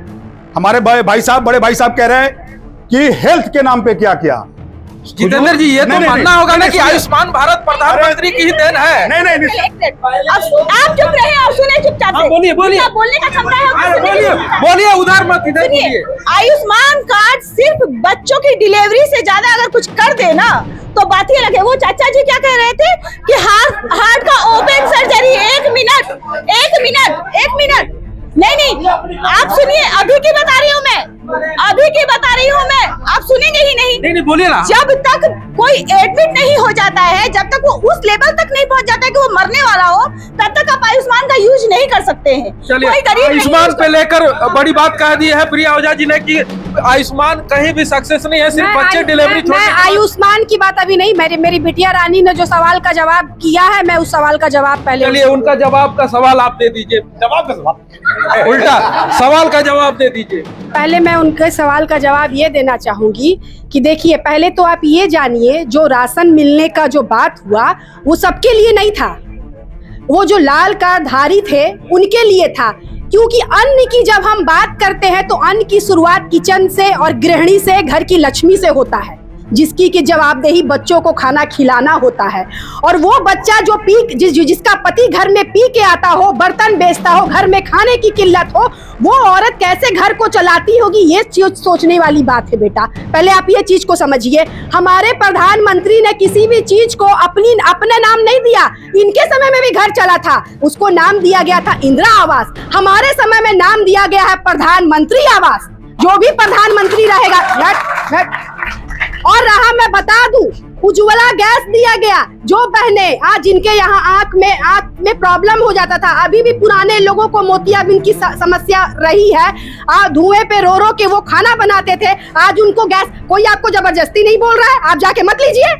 हमारे बड़े भाई साहब कह रहे हैं कि हेल्थ के नाम पे क्या किया। जितेंद्र जी, ये तो मानना होगा ना कि आयुष्मान भारत प्रधानमंत्री की ही देन है। नहीं आप चुप रहे और सुने चुपचाप से। बोलिए बोलने का क्षमता है, बोलिए उधार मत इधर बोलिए। आयुष्मान कार्ड सिर्फ बच्चों की डिलीवरी से ज्यादा अगर कुछ कर दे ना तो बात ही अलग है। वो चाचा जी क्या कह रहे थे कि हार्ट का ओपन सर्जरी, एक मिनट नहीं आप सुनिए, अभी की बता रही हूँ मैं, आप सुनेंगे ही नहीं, बोलिए ना। जब तक कोई एडमिट नहीं हो जाता है, जब तक वो उस लेवल तक नहीं पहुंच जाता है कि वो मरने वाला हो, तब तक आप आयुष्मान का यूज नहीं कर सकते हैं। चलिए, आयुष्मान पे लेकर बड़ी बात कह दी है प्रिया ओझा जी ने कि आयुष्मान कहीं भी सक्सेस नहीं है, सिर्फ बच्चे डिलीवरी छोड़। मैं आयुष्मान की बात अभी नहीं, मेरी बिटिया रानी ने जो सवाल का जवाब किया है, मैं उस सवाल का जवाब पहले। चलिए उनका जवाब का सवाल आप दे दीजिए, उल्टा सवाल का जवाब दे दीजिए। पहले मैं उनके सवाल का जवाब ये देना चाहूंगी कि देखिए, पहले तो आप ये जानिए, जो राशन मिलने का जो बात हुआ वो सबके लिए नहीं था, वो जो लाल कार्डधारी थे उनके लिए था। क्योंकि अन्न की जब हम बात करते हैं तो अन्न की शुरुआत किचन से और गृहिणी से, घर की लक्ष्मी से होता है, जिसकी की जवाबदेही बच्चों को खाना खिलाना होता है। और वो बच्चा जो जिसका पति घर में पी के आता हो, बर्तन बेचता हो, घर में खाने की किल्लत हो, वो औरत कैसे घर को चलाती होगी, ये चीज सोचने वाली बात है बेटा। पहले आप ये चीज को समझिए। हमारे प्रधानमंत्री ने किसी भी चीज को अपने नाम नहीं दिया। इनके समय में भी घर चला था, उसको नाम दिया गया था इंदिरा आवास। हमारे समय में नाम दिया गया है प्रधानमंत्री आवास। जो भी प्रधानमंत्री रहेगा और रहा, मैं बता दूं, उज्ज्वला गैस दिया गया। जो बहने आज जिनके यहाँ आंख में प्रॉब्लम हो जाता था, अभी भी पुराने लोगों को मोतियाबिंद की समस्या रही है, धुएं पे रो के वो खाना बनाते थे, आज उनको गैस। कोई आपको जबरदस्ती नहीं बोल रहा है, आप जाके मत लीजिए।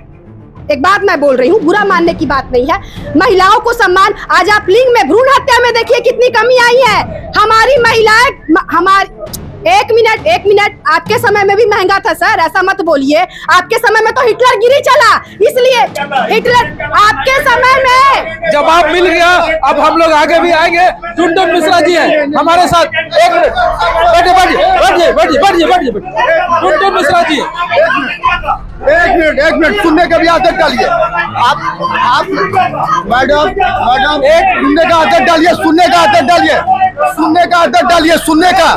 एक बात मैं बोल रही हूँ, बुरा मानने की बात नहीं है। महिलाओं को सम्मान, आज आप लिंग में भ्रूण हत्या में देखिए कितनी कमी आई है। हमारी महिलाएं, एक मिनट, आपके समय में भी महंगा था सर, ऐसा मत बोलिए। आपके समय में तो हिटलर गिरी चला, इसलिए हिटलर आपके समय में। जवाब मिल गया। अब हम लोग आगे भी आएंगे। टुनटुन मिश्रा जी हैं हमारे साथ। एक मिनट, टुनटुन मिश्रा जी, एक मिनट सुनने का भी आदत डालिए। आप मैडम एक सुनने का आदत डालिए, सुनने का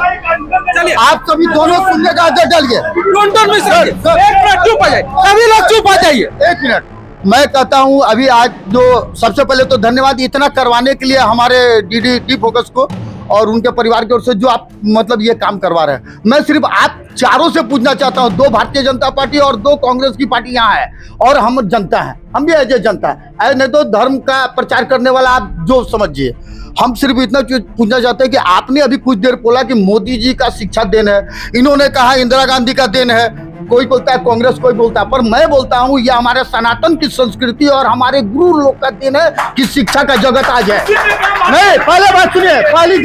चलिए आप सभी दोनों सुनने का आदत डालिए। टुनटुन मिश्रा जी, एक मिनट चुप आ जाइए, सभी लोग चुप आ जाइए। एक मिनट, मैं कहता हूं अभी आज जो सबसे पहले तो धन्यवाद इतना करवाने के लिए हमारे डी फोकस को, और उनके परिवार की ओर से जो आप मतलब ये काम करवा रहे हैं। मैं सिर्फ आप चारों से पूछना चाहता हूँ, 2 भारतीय जनता पार्टी और 2 कांग्रेस की पार्टी यहाँ है और हम जनता है, हम भी एज ए जनता है, नहीं तो धर्म का प्रचार करने वाला आप जो समझिए। हम सिर्फ इतना पूछना चाहते हैं कि आपने अभी कुछ देर बोला कि मोदी जी का शिक्षा देन है, इन्होंने कहा इंदिरा गांधी का देन है, कोई बोलता है कांग्रेस, कोई बोलता है, पर मैं बोलता हूँ ये हमारे सनातन की संस्कृति और हमारे गुरु लोग का देन है कि शिक्षा का जगत आ जाए। नहीं, पहले बात सुनिए, पहली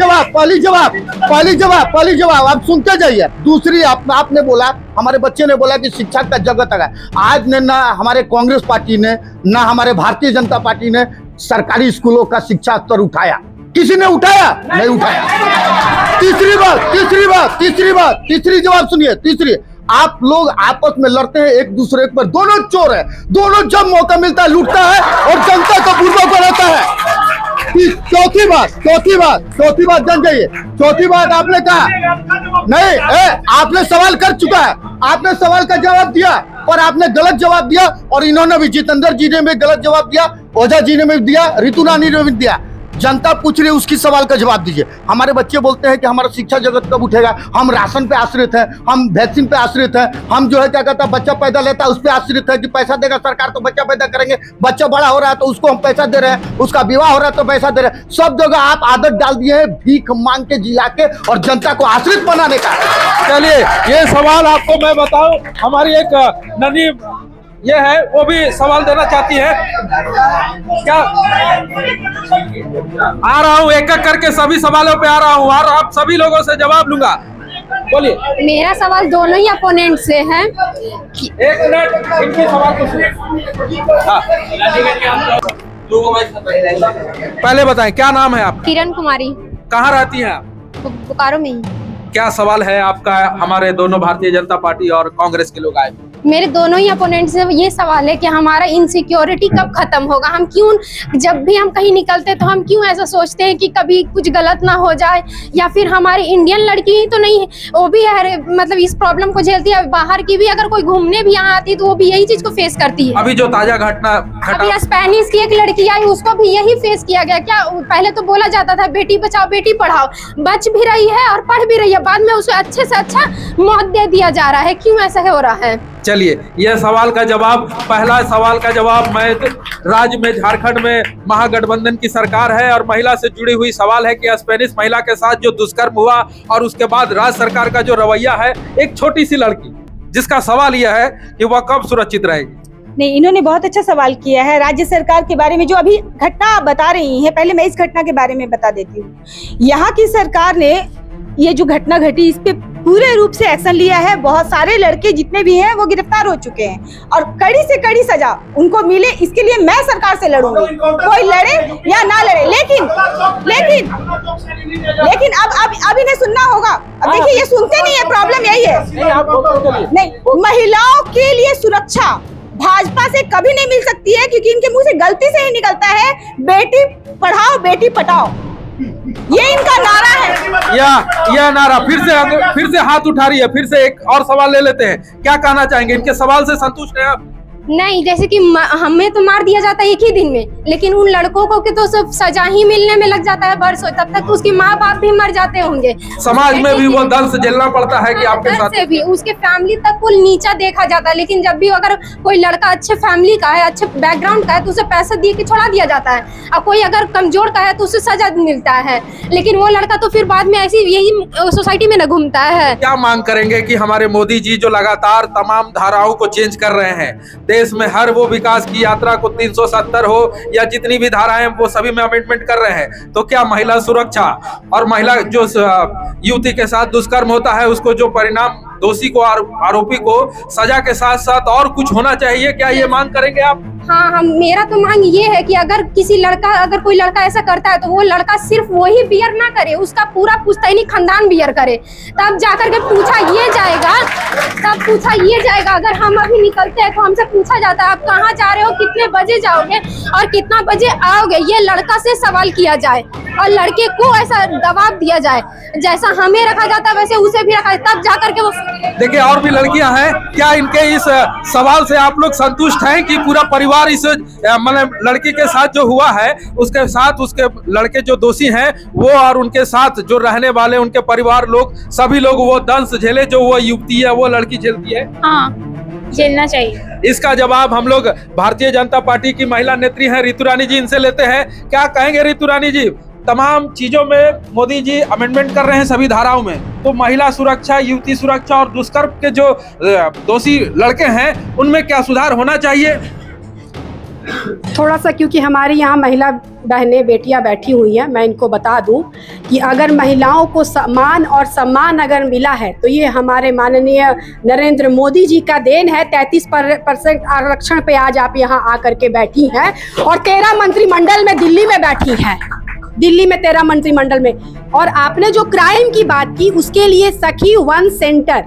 जवाब आप सुनते जाइए। दूसरी आपने बोला, हमारे बच्चे ने बोला कि शिक्षा का जगत आ गया। आज ने ना हमारे कांग्रेस पार्टी ने ना हमारे भारतीय जनता पार्टी ने सरकारी स्कूलों का शिक्षा स्तर उठाया, किसी ने उठाया? नहीं उठाया। तीसरी जवाब सुनिए। तीसरी, आप लोग आपस में लड़ते हैं एक दूसरे पर, दोनों चोर है, दोनों जब मौका मिलता है लूटता है और जनता को बुर्बक बनाता है। चौथी बात जान जाइए, चौथी बात आपने कहा नहीं, आपने सवाल कर चुका है, आपने सवाल का जवाब दिया और आपने गलत जवाब दिया, और इन्होंने भी, जितेंद्र जी ने भी गलत जवाब दिया, ओझा जी ने भी दिया, रितु रानी ने भी दिया। जनता पूछ रही है, उसकी सवाल का जवाब दीजिए। हमारे बच्चे बोलते हैं कि हमारा शिक्षा जगत कब उठेगा, हम राशन पे आश्रित हैं, हम वैक्सीन पे आश्रित हैं, हम जो है क्या कहता है बच्चा पैदा लेता है उस पे आश्रित है कि पैसा देगा सरकार तो बच्चा पैदा करेंगे, बच्चा बड़ा हो रहा है तो उसको हम पैसा दे रहे हैं, उसका विवाह हो रहा है तो पैसा दे रहे हैं। सब जगह आप आदत डाल दिए हैं भीख मांग के जिला के और जनता को आश्रित बनाने का। चलिए, ये सवाल आपको मैं बताऊं, हमारी एक ननी ये है, वो भी सवाल देना चाहती है क्या? आ रहा हूँ, एक एक करके सभी सवालों पे आ रहा हूँ और आप सभी लोगों से जवाब लूंगा। बोलिए। मेरा सवाल दोनों ही अपोनेंट से है। एक मिनट, इनके सवाल को सुनिए। पहले बताएं, क्या नाम है आप? किरण कुमारी। कहाँ रहती हैं आप? बोकारो में ही। क्या सवाल है आपका? हमारे दोनों भारतीय जनता पार्टी और कांग्रेस के लोग आए। मेरे दोनों ही अपोनेंट से ये सवाल है कि हमारा इनसिक्योरिटी कब खत्म होगा। हम क्यों जब भी हम कहीं निकलते तो हम क्यों ऐसा सोचते हैं कि कभी कुछ गलत ना हो जाए, या फिर हमारी इंडियन लड़की ही तो नहीं है, वो भी है मतलब इस प्रॉब्लम को झेलती है। बाहर की भी अगर कोई घूमने भी यहाँ आती है तो वो भी यही चीज को फेस करती है। अभी जो ताजा घटना अभी स्पेनिश की एक लड़की आई, उसको भी यही फेस किया गया। क्या पहले तो बोला जाता था बेटी बचाओ बेटी पढ़ाओ, बच भी रही है और पढ़ भी रही है, बाद में उसे अच्छे से अच्छा मौत दे दिया जा रहा है। क्यों ऐसा हो रहा है? चलिए, यह सवाल का जवाब, पहला सवाल का जवाब, मैं राज्य में झारखंड में महागठबंधन की सरकार है और महिला से जुड़ी हुई सवाल है कि स्पेनिश महिला के साथ जो दुष्कर्म हुआ और उसके बाद राज्य सरकार का जो रवैया है, एक छोटी सी लड़की जिसका सवाल यह है कि वह कब सुरक्षित रहेगी। नहीं, इन्होंने बहुत अच्छा सवाल किया है। राज्य सरकार के बारे में जो अभी घटना आप बता रही हैं, पहले मैं इस घटना के बारे में बता देती हूँ। यहाँ की सरकार ने ये जो घटना घटी इस पे पूरे रूप से एक्शन लिया है। बहुत सारे लड़के जितने भी हैं वो गिरफ्तार हो चुके हैं और कड़ी से कड़ी सजा उनको मिले, इसके लिए मैं सरकार से लड़ूंगी, कोई लड़े या ना लड़े। लेकिन अब इन्हें सुनना होगा। अब देखिए, ये सुनते नहीं है, प्रॉब्लम यही है। नहीं, महिलाओं के लिए सुरक्षा भाजपा से कभी नहीं मिल सकती है, क्योंकि इनके मुंह से गलती से ही निकलता है बेटी पढ़ाओ बेटी पटाओ, ये इनका नारा है। यह नारा फिर से हाथ उठा रही है। फिर से एक और सवाल ले लेते हैं, क्या कहना चाहेंगे? इनके सवाल से संतुष्ट हैं आप? नहीं, जैसे कि हमें तो मार दिया जाता है एक ही दिन में, लेकिन उन लड़कों को तो सब सजा ही मिलने में लग जाता है वर्षों, तब तक उसके माँ बाप भी मर जाते होंगे। समाज में भी वो दर्द झेलना पड़ता है कि आपके साथ से भी उसके फैमिली तक को नीचा देखा जाता है। लेकिन जब भी अगर कोई लड़का अच्छे फैमिली का है, अच्छे बैकग्राउंड का है, तो उसे पैसा दिए के छोड़ा दिया जाता है, और कोई अगर कमजोर का है तो उसे सजा मिलता है। लेकिन वो लड़का तो फिर बाद में ऐसी यही सोसाइटी में न घूमता है। क्या मांग करेंगे कि हमारे मोदी जी जो लगातार तमाम धाराओं को चेंज कर रहे हैं, देश में हर वो विकास की यात्रा को 370 हो या जितनी भी धाराएं वो सभी में अमेंडमेंट कर रहे हैं, तो क्या महिला सुरक्षा और महिला जो युवती के साथ दुष्कर्म होता है उसको जो परिणाम दोषी को आरोपी को सजा के साथ साथ और कुछ होना चाहिए, क्या ये मांग करेंगे आप? हाँ, मेरा तो मांग ये है कि अगर कोई लड़का ऐसा करता है तो वो लड़का सिर्फ वही बियर ना करे, उसका पूरा पुश्तैनी खानदान बियर करे, तब जाकर के पूछा ये जाएगा। अगर हम अभी निकलते हैं तो हमसे पूछा जाता है आप कहाँ जा रहे हो, कितने बजे जाओगे और कितना बजे आओगे, ये लड़का से सवाल किया जाए और लड़के को ऐसा दबाव दिया जाए, जैसा हमें रखा जाता है वैसे उसे भी रखा, तब जाकर के वो। देखिए, और भी लड़कियां हैं, क्या इनके इस सवाल से आप लोग संतुष्ट हैं कि पूरा परिवार परिवार इस मतलब लड़की के साथ जो हुआ है उसके साथ उसके लड़के जो दोषी हैं वो और उनके साथ जो रहने वाले उनके परिवार लोग सभी लोग वो दंश झेले जो वो युवती है वो लड़की झेलती है। हाँ, झेलना चाहिए। इसका जवाब हम लोग भारतीय जनता पार्टी की महिला नेत्री हैं ऋतु रानी जी, इनसे लेते हैं। क्या कहेंगे ऋतु रानी जी? तमाम चीजों में मोदी जी अमेंडमेंट कर रहे हैं सभी धाराओं में, तो महिला सुरक्षा, युवती सुरक्षा और दुष्कर्म के जो दोषी लड़के हैं उनमें क्या सुधार होना चाहिए? थोड़ा सा, क्योंकि हमारी यहाँ महिला बहनें बेटियाँ बैठी हुई हैं, मैं इनको बता दूं कि अगर महिलाओं को मान और सम्मान अगर मिला है तो ये हमारे माननीय नरेंद्र मोदी जी का देन है। 33% आरक्षण पे आज आप यहाँ आकर के बैठी हैं और 13 मंत्रिमंडल में दिल्ली में बैठी हैं, दिल्ली में 13 मंत्रिमंडल में। और आपने जो क्राइम की बात की उसके लिए सखी वन सेंटर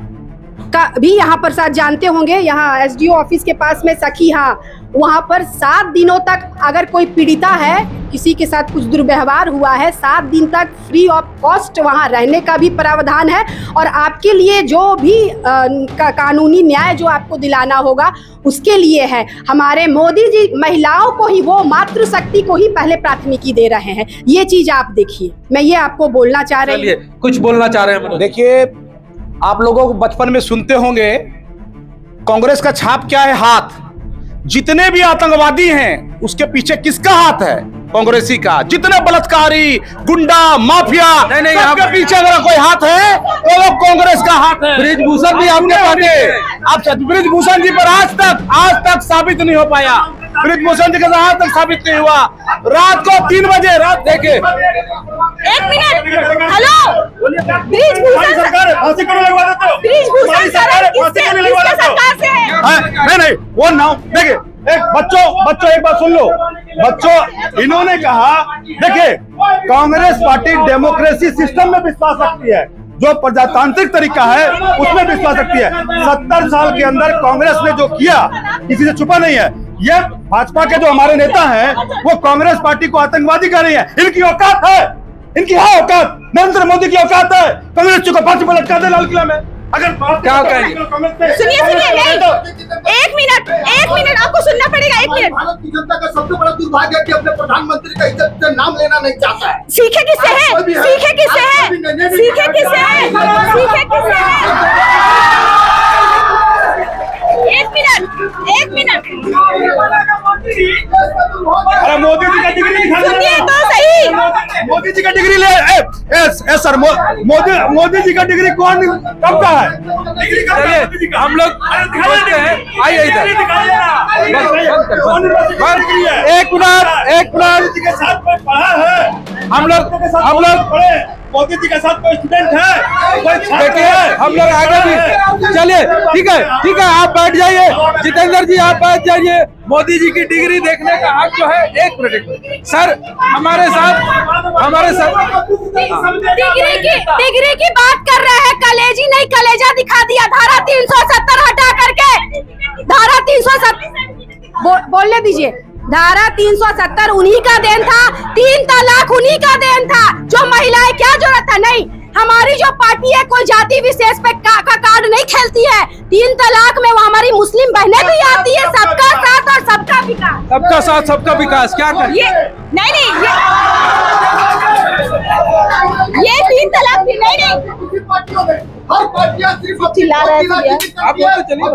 का भी यहाँ पर साथ जानते होंगे, यहाँ एसडीओ ऑफिस के पास में सखी, हाँ, वहाँ पर 7 दिनों तक अगर कोई पीड़िता है, किसी के साथ कुछ दुर्व्यवहार हुआ है, 7 दिन तक फ्री ऑफ कॉस्ट वहाँ रहने का भी प्रावधान है। और आपके लिए जो भी कानूनी न्याय जो आपको दिलाना होगा उसके लिए है। हमारे मोदी जी महिलाओं को ही, वो मातृशक्ति को ही पहले प्राथमिकता दे रहे हैं। ये चीज आप देखिए, मैं ये आपको बोलना चाह रही हूँ। कुछ बोलना चाह रहे हैं? देखिए, आप लोगों को बचपन में सुनते होंगे कांग्रेस का छाप क्या है? हाथ। जितने भी आतंकवादी हैं उसके पीछे किसका हाथ है? कांग्रेसी का। जितने बलात्कारी, गुंडा, माफिया, सबके पीछे अगर कोई हाथ है तो वो कांग्रेस का हाथ है। ब्रिजभूषण भी आपके पास, आप ब्रिजभूषण जी पर आज तक साबित नहीं हो पाया। ब्रिजभूषण जी का आज तक साबित नहीं हुआ। रात को 3 बजे, रात देखे, 1 मिनट, हेलो, ब्रिजभूषण सरकार से है। नहीं, वो नाम देखिए। एक बच्चों एक बात सुन लो बच्चों, इन्होंने कहा, देखिए, कांग्रेस पार्टी डेमोक्रेसी सिस्टम में विश्वास रखती है, जो प्रजातांत्रिक तरीका है उसमें विश्वास रखती है। 70 साल के अंदर कांग्रेस ने जो किया किसी से छुपा नहीं है। ये भाजपा के जो हमारे नेता हैं वो कांग्रेस पार्टी को आतंकवादी कर रही है। इनकी औकात है, इनकी है औकात, नरेंद्र मोदी की औकात है कांग्रेस को फांसी पर लटका दे लाल किला में। अगर क्या कहेंगे? सुनिए, एक मिनट, आपको सुनना पड़ेगा। 1 मिनट। भारत की जनता का सबसे बड़ा दुर्भाग्य है कि अपने प्रधानमंत्री का इज्जत से नाम लेना नहीं चाहता है। सीखे किससे है? सीखे किससे है? सीखे किससे है? सीखे किससे है? 1 मिनट। अरे मोदी जी का डिग्री सुनिए तो सही। मोदी जी का डिग्री ले सर, मोदी जी का डिग्री कौन कब का है? हम लोग बोलते हैं, आइए इधर। 1 मिनट के साथ कोई पढ़ा है? हम लोग मोदी जी के साथ कोई स्टूडेंट है? देखिए, हम लोग आगे भी चलिए। ठीक है, आप बैठ जाइए। जितेंद्र जी, आप बैठ जाइए। मोदी जी की डिग्री देखने का हक जो है, 1 मिनट सर, हमारे साथ डिग्री की बात कर रहे हैं, कलेजी नहीं कलेजा दिखा दिया। धारा 370 हटा करके, धारा 370 बोलने दीजिए। धारा 370 उन्हीं का देन था, 3 तलाक उन्हीं का देन था। जो महिलाएं, क्या जरूरत है? नहीं, हमारी जो पार्टी है कोई जाति विशेष पे का कार्ड नहीं खेलती है। 3 तलाक में वो हमारी मुस्लिम बहनें भी आती है। सबका साथ और सबका विकास, सबका साथ सबका विकास। क्या कर ये नहीं, ये 3 तलाक भी नहीं। हर पार्टियां सिर्फ चिल्ला रहे थे। आप लोग तो चलिए।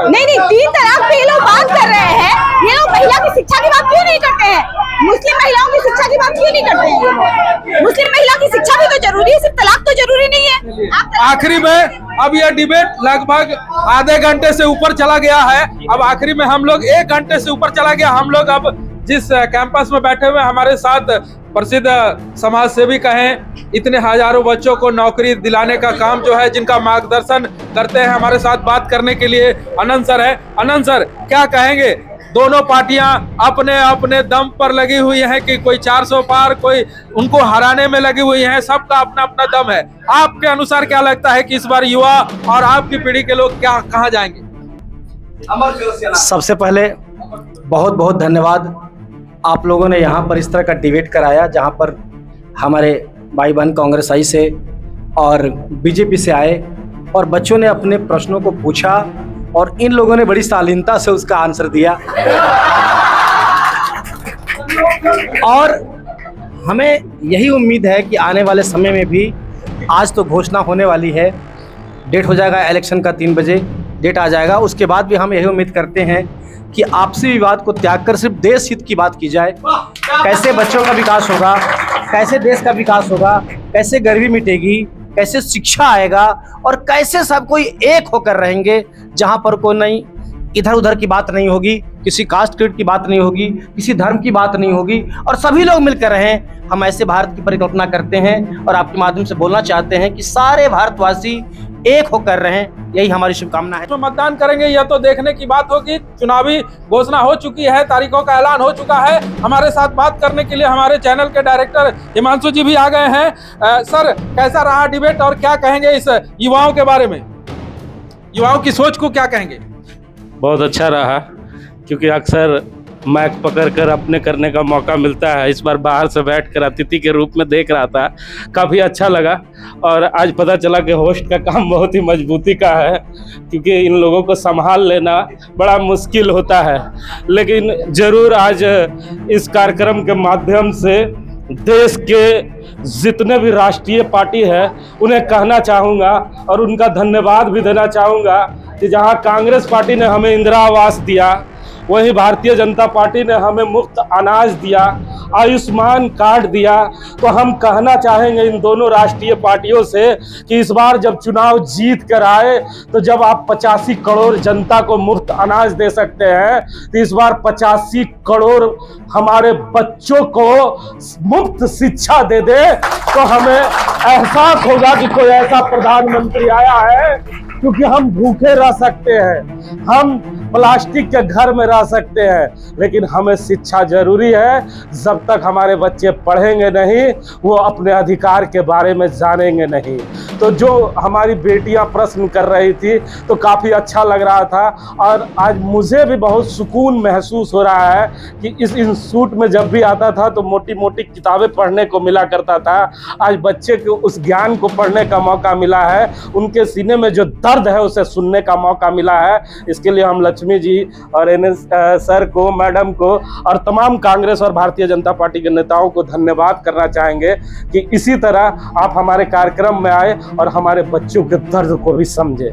नहीं, 3 तलाक पे ये लोग बात कर रहे हैं। ये लोग महिला की शिक्षा की बात क्यों नहीं करते हैं? मुस्लिम महिलाओं की शिक्षा की बात क्यों नहीं करते हैं? मुस्लिम महिलाओं की शिक्षा भी तो जरूरी है, सिर्फ तलाक तो जरूरी नहीं है। आखिरी में अब यह डिबेट लगभग आधे घंटे से ऊपर चला गया है। अब आखिरी में हम लोग 1 घंटे से ऊपर चला गया। हम लोग अब जिस कैंपस में बैठे हुए हमारे साथ प्रसिद्ध समाज सेवी कहें, इतने हजारों बच्चों को नौकरी दिलाने का काम जो है, जिनका मार्गदर्शन करते हैं, हमारे साथ बात करने के लिए अनंत सर है। अनंत सर, क्या कहेंगे? दोनों पार्टियां अपने अपने दम पर लगी हुई हैं कि कोई 400 पार, कोई उनको हराने में लगी हुई हैं। सबका अपना अपना दम है। आपके अनुसार क्या लगता है कि इस बार युवा और आपकी पीढ़ी के लोग क्या कहाँ जाएंगे? सबसे पहले बहुत बहुत धन्यवाद आप लोगों ने यहाँ पर इस तरह का डिबेट कराया, जहाँ पर हमारे भाई बहन कांग्रेस आई से और बीजेपी से आए और बच्चों ने अपने प्रश्नों को पूछा और इन लोगों ने बड़ी शालीनता से उसका आंसर दिया। और हमें यही उम्मीद है कि आने वाले समय में भी, आज तो घोषणा होने वाली है, डेट हो जाएगा इलेक्शन का 3 बजे डेट आ जाएगा, उसके बाद भी हम यही उम्मीद करते हैं कि आपसी विवाद को त्याग कर सिर्फ देश हित की बात की जाए। कैसे बच्चों का विकास होगा, कैसे देश का विकास होगा, कैसे गरीबी मिटेगी, कैसे शिक्षा आएगा और कैसे सब कोई एक होकर रहेंगे, जहां पर कोई नहीं इधर उधर की बात नहीं होगी, किसी कास्ट क्रीड की बात नहीं होगी, किसी धर्म की बात नहीं होगी और सभी लोग मिलकर रहें। हम ऐसे भारत की परिकल्पना करते हैं और आपके माध्यम से बोलना चाहते हैं कि सारे भारतवासी एक होकर रहें, यही हमारी शुभकामना है। तो मतदान करेंगे यह तो देखने की बात होगी। चुनावी घोषणा हो चुकी है, तारीखों का ऐलान हो चुका है। हमारे साथ बात करने के लिए हमारे चैनल के डायरेक्टर हिमांशु जी भी आ गए हैं। सर, कैसा रहा डिबेट और क्या कहेंगे इस युवाओं के बारे में? युवाओं की सोच को क्या कहेंगे? बहुत अच्छा रहा, क्योंकि अक्सर माइक पकड़कर अपने करने का मौका मिलता है। इस बार बाहर से बैठकर अतिथि के रूप में देख रहा था, काफ़ी अच्छा लगा। और आज पता चला कि होस्ट का काम बहुत ही मजबूती का है, क्योंकि इन लोगों को संभाल लेना बड़ा मुश्किल होता है। लेकिन ज़रूर आज इस कार्यक्रम के माध्यम से देश के जितने भी राष्ट्रीय पार्टी है उन्हें कहना चाहूँगा और उनका धन्यवाद भी देना चाहूँगा कि जहाँ कांग्रेस पार्टी ने हमें इंदिरा आवास दिया, वहीं भारतीय जनता पार्टी ने हमें मुफ्त अनाज दिया, आयुष्मान कार्ड दिया। तो हम कहना चाहेंगे इन दोनों राष्ट्रीय पार्टियों से कि इस बार जब चुनाव जीत कर आए, तो जब आप 85 करोड़ जनता को मुफ्त अनाज दे सकते हैं, तो इस बार 85 करोड़ हमारे बच्चों को मुफ्त शिक्षा दे दे, तो हमें एहसास होगा कि कोई ऐसा प्रधानमंत्री आया है। क्योंकि हम भूखे रह सकते हैं, हम प्लास्टिक के घर में रह सकते हैं, लेकिन हमें शिक्षा जरूरी है। जब तक हमारे बच्चे पढ़ेंगे नहीं, वो अपने अधिकार के बारे में जानेंगे नहीं। तो जो हमारी बेटियां प्रश्न कर रही थी, तो काफ़ी अच्छा लग रहा था। और आज मुझे भी बहुत सुकून महसूस हो रहा है कि इस इंस्टीट्यूट में जब भी आता था तो मोटी मोटी किताबें पढ़ने को मिला करता था। आज बच्चे को उस ज्ञान को पढ़ने का मौका मिला है, उनके सीने में जो दर्द है उसे सुनने का मौका मिला है। इसके लिए हम लक्ष्मी जी और NS सर को, मैडम को और तमाम कांग्रेस और भारतीय जनता पार्टी के नेताओं को धन्यवाद करना चाहेंगे कि इसी तरह आप हमारे कार्यक्रम में आए और हमारे बच्चों के दर्द को भी समझे।